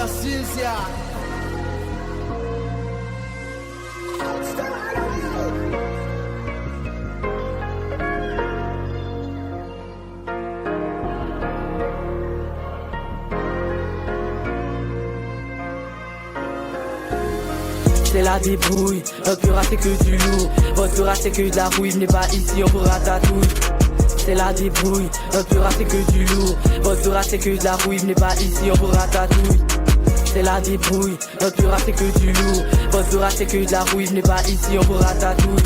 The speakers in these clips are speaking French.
na ciência. C'est la débrouille, notre pura c'est que du lourd. Votre pura c'est que de la rouille, venez pas ici, on vous ratatouille. C'est la débrouille, notre pura c'est que du lourd. Votre pura c'est que de la rouille, venez pas ici, on vous ratatouille. C'est la débrouille, notre pura c'est que du lourd. Votre pura c'est que de la rouille, venez pas ici, on vous ratatouille.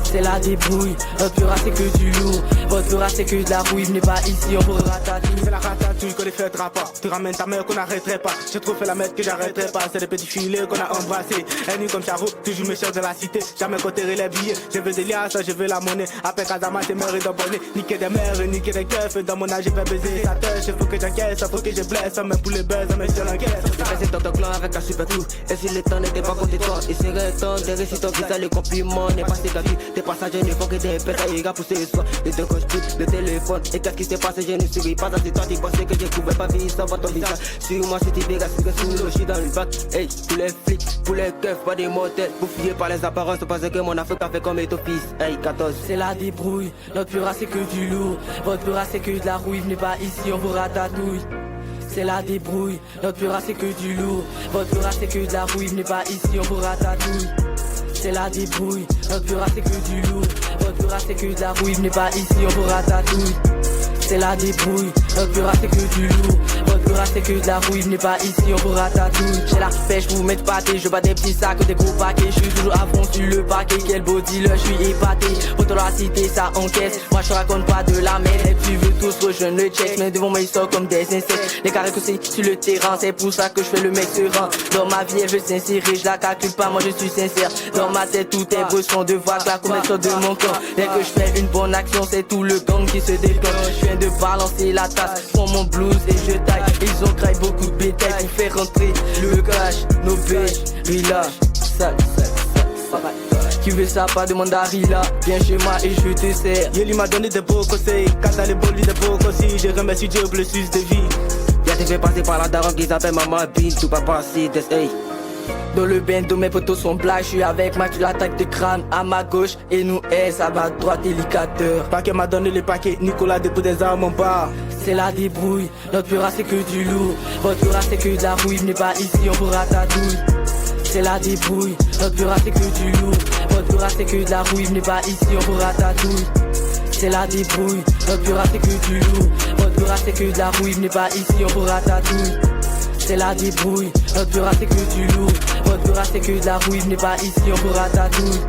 C'est la débrouille, notre pura c'est que du lourd. Votre pura c'est que de la rouille, venez pas ici, on vous ratatouille. C'est la ratatouille qu'on les fêtera pas. Tu ramènes ta mère qu'on n'arrêterait pas. J'ai trop fait la merde que j'arrêterai pas. C'est des petits filets qu'on a embrassés. Elle nuit comme Charo, toujours méchant de la cité. Jamais cotérer les billets. Je veux des liasses, je veux la monnaie. Après Kazama, t'es mère et d'abonner. Niquer des mères, niquer des keufs. Dans mon âge, j'ai fait baiser sa tête. Il faut que j'encaisse, faut que je blesse. Même pour les buzz, mais je l'encaisse. J'ai passé dans ton clan avec un super clou. Et si le temps n'était pas contre toi, et c'est restant des récitants qui le compliment n'est pas ségatif. Tes passagers ne font que des pètes à égards pour ce soir. Les deux coches plus, le téléphone. Et qu'est-ce qui s'est passé, je ne souris pas. Dans ces temps, tu pensais que je pouvais pas vivre sans votre visage. Sur moi, c'était des gars, sous l'eau, je suis dans le bac. Hey, tous les flics, pour les keufs, pas des motels. Bouffillés par les apparences, parce que mon Afrique a fait comme est office. Hey, 14. C'est la débrouille, notre pura c'est que du lourd. Votre pura c'est que de la rouille, venez pas ici, on vous ratatouille. C'est la débrouille, notre pura c'est que du lourd. Votre pura c'est que de la rouille, venez pas ici, on vous ratatouille. C'est la débrouille, notre pura c'est que du lourd. Votre pura c'est que de la rouille, venez pas ici, on vous ratatouille. C'est la débrouille, notre pura c'est que du lourd. Votre pura c'est que de la rouille, venez pas ici, on vous ratatouille. J'ai la pêche, vous mettez pâté, je bats des petits sacs, des gros paquets. Je suis toujours à fond sur le paquet, quel beau dealer, je suis épaté. Autant la cité, ça encaisse, moi je raconte pas de la merde. Et tu veux tous rejoindre le check, mais devant moi ils sortent comme des insectes. Les carrés que c'est sur le terrain, c'est pour ça que je fais le mec serein. Dans ma vie elle veut s'insérer, je la calcule pas, moi je suis sincère. Dans ma tête tout est brusson de vagues, la comète sort de mon camp. Dès que je fais une bonne action, c'est tout le gang qui se déclenche. Je viens de balancer la tasse, prends mon blues et je taille. Ils ont graillé beaucoup de bétail pour faire rentrer le cash. Nos bêches, Rila, sale. Qui veut ça, pas demande à Rila. Viens chez moi et je te sers. Yeli m'a donné des beaux conseils. Quand les beaux lui des beaux conseils. Je remercie Dieu pour le suisse de vie. Y'a des fait passer par la daronne qui s'appelle Maman Bin. Tout pas passer des hey. Dans le bendo, mes potos sont blagues. Je suis avec Max, tu l'attaque de crâne à ma gauche. Et nous, ça va à droite, élicateur. Paquet m'a donné les paquets. Nicolas dépôt des armes en bas. C'est la débrouille, notre pura c'est que du lourd. Votre pura c'est que de la rouille, venez pas ici, on vous ratatouille. C'est la débrouille, notre pura c'est que du lourd. Votre pura c'est que de la rouille, venez pas ici, on vous ratatouille. C'est la débrouille, notre pura c'est que du lourd. Votre pura c'est que de la rouille, venez pas ici, on vous ratatouille. C'est la débrouille, notre pura c'est que du lourd. Votre pura c'est que de la rouille, venez pas ici, on vous ratatouille.